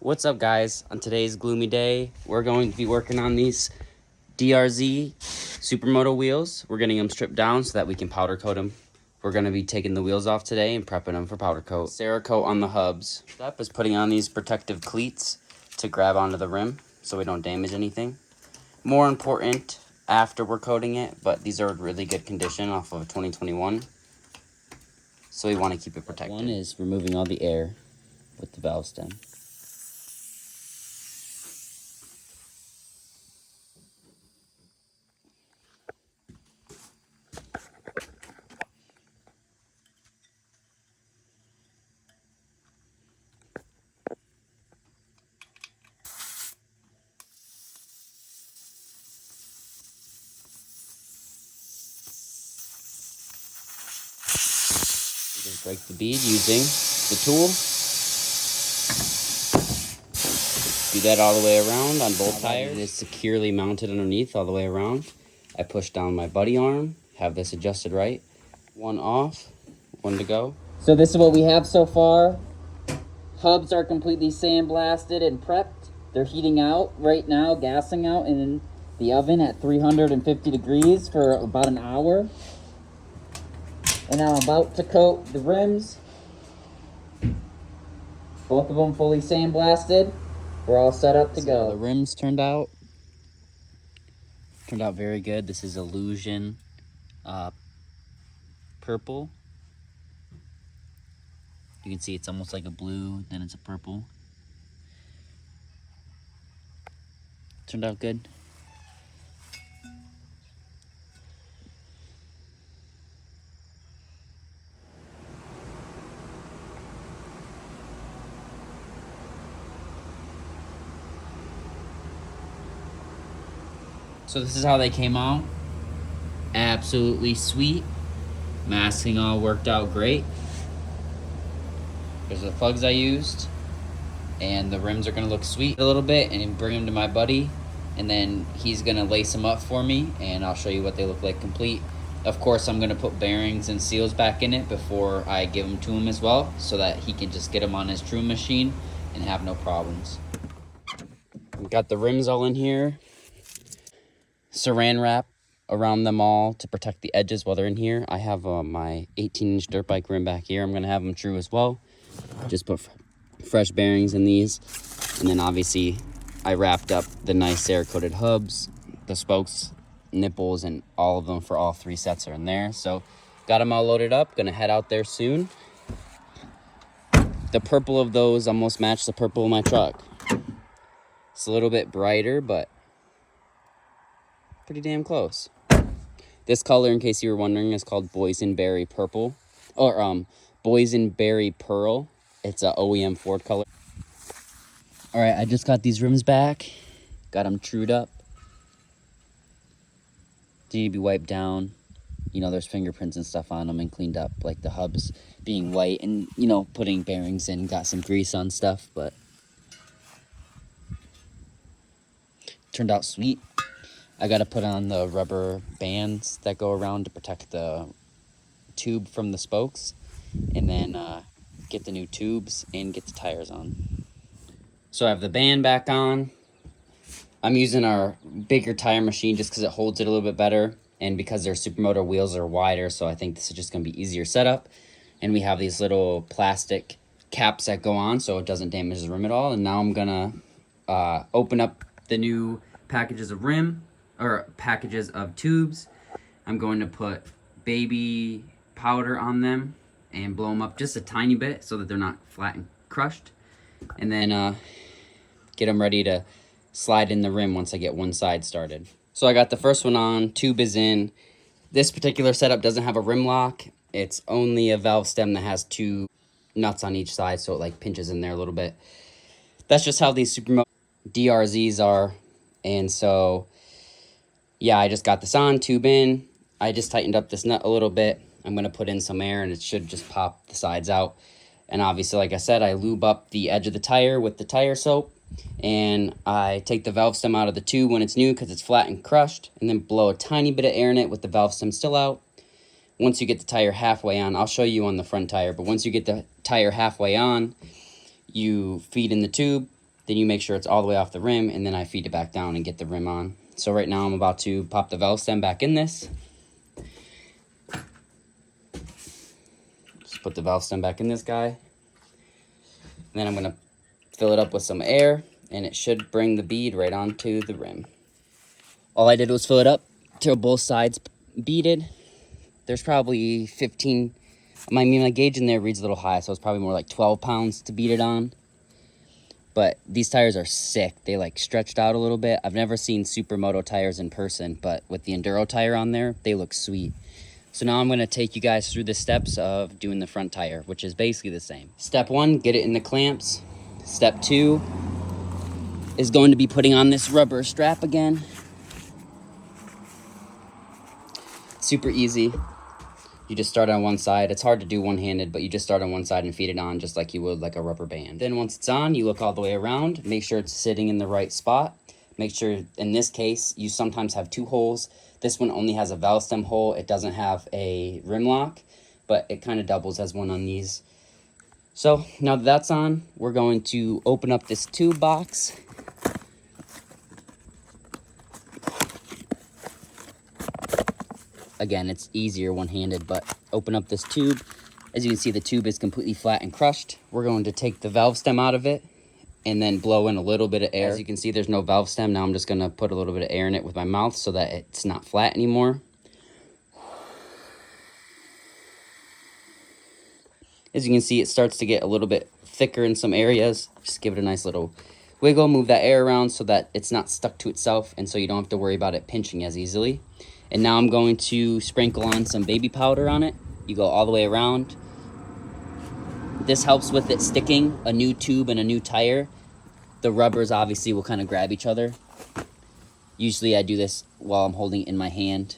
What's up, guys? On today's gloomy day, we're going to be working on these DRZ SuperMoto wheels. We're getting them stripped down so that we can powder coat them. We're going to be taking the wheels off today and prepping them for powder coat. Cerakote on the hubs. Step is putting on these protective cleats to grab onto the rim so we don't damage anything. More important after we're coating it, but these are in really good condition off of a 2021. So we want to keep it protected. One is removing all the air with the valve stem. Just break the bead using the tool. Do that all the way around on both tires. It is securely mounted underneath all the way around. I push down my buddy arm, have this adjusted right. One off, one to go. So this is what we have so far. Hubs are completely sandblasted and prepped. They're heating out right now, gassing out in the oven at 350 degrees for about an hour. And now I'm about to coat the rims. Both of them fully sandblasted. We're all set up to go. The rims turned out very good. This is Illusion purple. You can see it's almost like a blue, then it's a purple. Turned out good. So this is how they came out. Absolutely sweet. Masking all worked out great. There's the plugs I used. And the rims are gonna look sweet a little bit and bring them to my buddy. And then he's gonna lace them up for me and I'll show you what they look like complete. Of course, I'm gonna put bearings and seals back in it before I give them to him as well, so that he can just get them on his true machine and have no problems. We've got the rims all in here. Saran wrap around them all to protect the edges while they're in here. I have my 18-inch dirt bike rim back here. I'm going to have them true as well. Just put fresh bearings in these. And then obviously I wrapped up the nice Cerakoted hubs, the spokes, nipples, and all of them for all three sets are in there. So got them all loaded up. Going to head out there soon. The purple of those almost match the purple of my truck. It's a little bit brighter, but pretty damn close. This color, in case you were wondering, is called Boysenberry Purple, or Boysenberry Pearl. It's a OEM Ford color. All right, I just got these rims back. Got them trued up. They need to be wiped down. You know, there's fingerprints and stuff on them and cleaned up, like the hubs being white and, you know, putting bearings in. Got some grease on stuff, but turned out sweet. I got to put on the rubber bands that go around to protect the tube from the spokes, and then get the new tubes and get the tires on. So I have the band back on. I'm using our bigger tire machine just because it holds it a little bit better, and because their SuperMoto wheels are wider, so I think this is just going to be easier setup. And we have these little plastic caps that go on so it doesn't damage the rim at all. And now I'm going to open up the new packages of packages of tubes. I'm going to put baby powder on them and blow them up just a tiny bit so that they're not flat and crushed. And then get them ready to slide in the rim once I get one side started. So I got the first one on, tube is in. This particular setup doesn't have a rim lock. It's only a valve stem that has two nuts on each side, so it like pinches in there a little bit. That's just how these SuperMoto DRZs are. And so yeah, I just got this on, tube in. I just tightened up this nut a little bit. I'm going to put in some air and it should just pop the sides out. And obviously, like I said, I lube up the edge of the tire with the tire soap. And I take the valve stem out of the tube when it's new because it's flat and crushed. And then blow a tiny bit of air in it with the valve stem still out. Once you get the tire halfway on, I'll show you on the front tire. But once you get the tire halfway on, you feed in the tube. Then you make sure it's all the way off the rim, and then I feed it back down and get the rim on. So right now I'm about to pop the valve stem back in this. Just put the valve stem back in this guy. And then I'm going to fill it up with some air, and it should bring the bead right onto the rim. All I did was fill it up till both sides beaded. There's probably 15, my gauge in there reads a little high, so it's probably more like 12 pounds to beat it on. But these tires are sick. They like stretched out a little bit. I've never seen SuperMoto tires in person, but with the Enduro tire on there, they look sweet. So now I'm gonna take you guys through the steps of doing the front tire, which is basically the same. Step 1, get it in the clamps. Step 2 is going to be putting on this rubber strap again. Super easy. You just start on one side. It's hard to do one-handed, but you just start on one side and feed it on just like you would like a rubber band. Then once it's on, you look all the way around, make sure it's sitting in the right spot. Make sure, in this case, you sometimes have 2 holes. This one only has a valve stem hole. It doesn't have a rim lock, but it kind of doubles as one on these. So now that that's on, we're going to open up this tube box. Again, it's easier one-handed, but open up this tube. As you can see, the tube is completely flat and crushed. We're going to take the valve stem out of it and then blow in a little bit of air. As you can see, there's no valve stem. Now I'm just gonna put a little bit of air in it with my mouth so that it's not flat anymore. As you can see, it starts to get a little bit thicker in some areas. Just give it a nice little wiggle, move that air around so that it's not stuck to itself, and so you don't have to worry about it pinching as easily. And now I'm going to sprinkle on some baby powder on it. You go all the way around. This helps with it sticking. A new tube and a new tire, the rubbers obviously will kind of grab each other. Usually I do this while I'm holding it in my hand,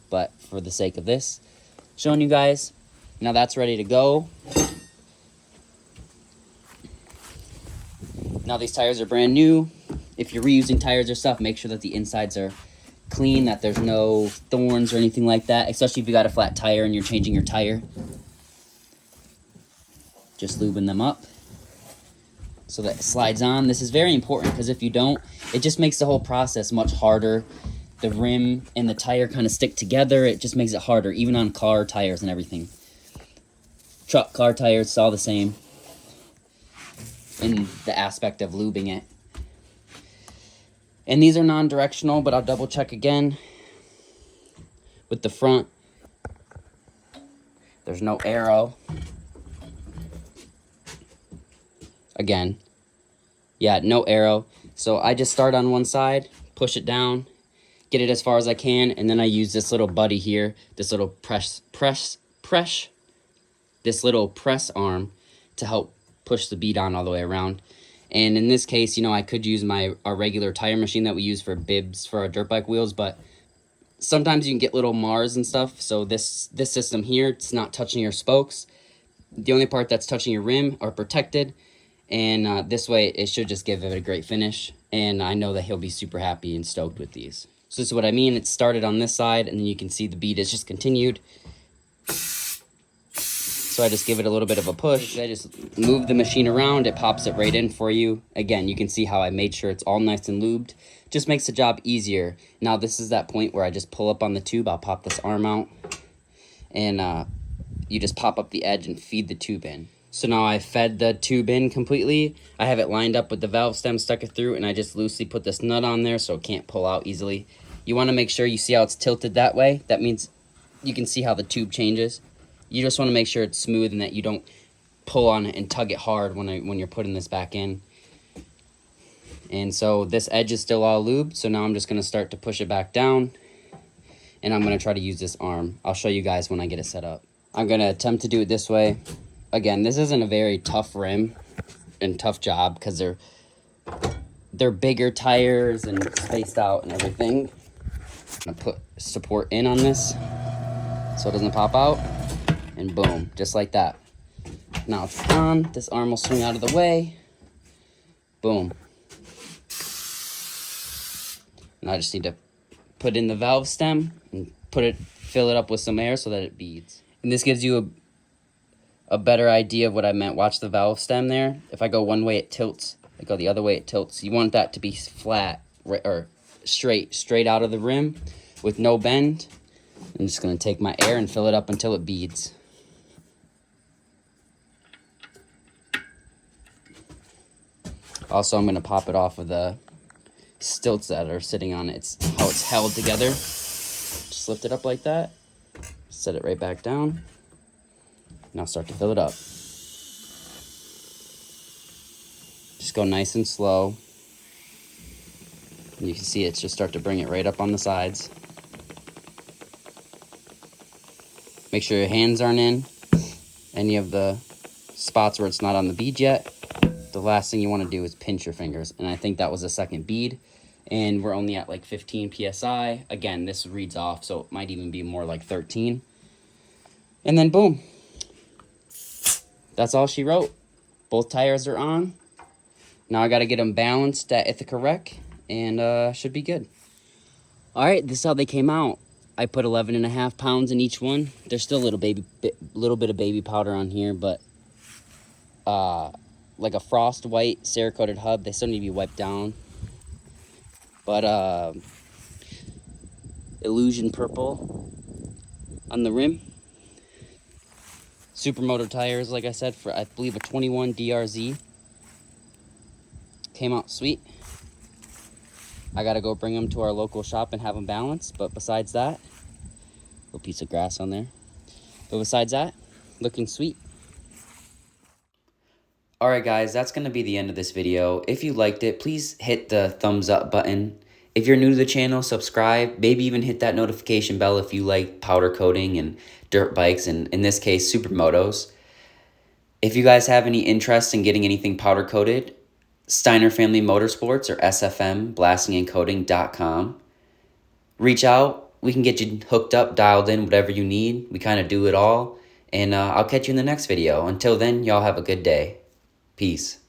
but for the sake of this, showing you guys. Now that's ready to go. Now these tires are brand new. If you're reusing tires or stuff, make sure that the insides are clean, that there's no thorns or anything like that, especially if you got a flat tire and you're changing your tire. Just lubing them up so that it slides on. This is very important because if you don't, it just makes the whole process much harder. The rim and the tire kind of stick together. It just makes it harder, even on car tires and everything. Truck, car tires, it's all the same in the aspect of lubing it. And these are non-directional, but I'll double check again. With the front, there's no arrow. Again, yeah, no arrow. So I just start on one side, push it down, get it as far as I can, and then I use this little buddy here, this little press arm to help push the bead on all the way around. And in this case, you know, I could use our regular tire machine that we use for bibs for our dirt bike wheels, but sometimes you can get little Mars and stuff. So this system here, it's not touching your spokes. The only part that's touching your rim are protected. And this way, it should just give it a great finish. And I know that he'll be super happy and stoked with these. So this is what I mean. It started on this side, and then you can see the bead is just continued. So I just give it a little bit of a push. I just move the machine around. It pops it right in for you. Again, you can see how I made sure it's all nice and lubed. Just makes the job easier. Now this is that point where I just pull up on the tube. I'll pop this arm out. And you just pop up the edge and feed the tube in. So now I fed the tube in completely. I have it lined up with the valve stem, stuck it through, and I just loosely put this nut on there so it can't pull out easily. You want to make sure you see how it's tilted that way. That means you can see how the tube changes. You just want to make sure it's smooth and that you don't pull on it and tug it hard when you're putting this back in. And so this edge is still all lubed, so now I'm just going to start to push it back down. And I'm going to try to use this arm. I'll show you guys when I get it set up. I'm going to attempt to do it this way. Again, this isn't a very tough rim and tough job because they're bigger tires and spaced out and everything. I'm going to put support in on this so it doesn't pop out. And boom, just like that. Now it's on. This arm will swing out of the way. Boom. And I just need to put in the valve stem and fill it up with some air so that it beads. And this gives you a better idea of what I meant. Watch the valve stem there. If I go one way, it tilts go the other way, it tilts. You want that to be flat, or straight out of the rim with no bend. I'm just gonna take my air and fill it up until it beads. Also, I'm gonna pop it off of the stilts that are sitting on it. It's how it's held together. Just lift it up like that, set it right back down, and I'll start to fill it up. Just go nice and slow. And you can see it just start to bring it right up on the sides. Make sure your hands aren't in any of the spots where it's not on the bead yet. The last thing you want to do is pinch your fingers. And I think that was the second bead. And we're only at like 15 PSI. Again, this reads off, so it might even be more like 13. And then boom. That's all she wrote. Both tires are on. Now I got to get them balanced at Ithaca Rec, and should be good. All right, this is how they came out. I put 11.5 pounds in each one. There's still a little bit of baby powder on here, but like a frost white Cerakoted hub. They still need to be wiped down. But illusion purple on the rim. SuperMoto tires, like I said, for I believe a 21 DRZ. Came out sweet. I gotta go bring them to our local shop and have them balanced, but besides that, little piece of grass on there. But besides that, looking sweet. Alright guys, that's gonna be the end of this video. If you liked it, please hit the thumbs up button. If you're new to the channel, subscribe. Maybe even hit that notification bell if you like powder coating and dirt bikes, and in this case, supermotos. If you guys have any interest in getting anything powder coated, Steiner Family Motorsports or SFM blastingandcoating.com. Reach out. We can get you hooked up, dialed in, whatever you need. We kind of do it all. And I'll catch you in the next video. Until then, y'all have a good day. Peace.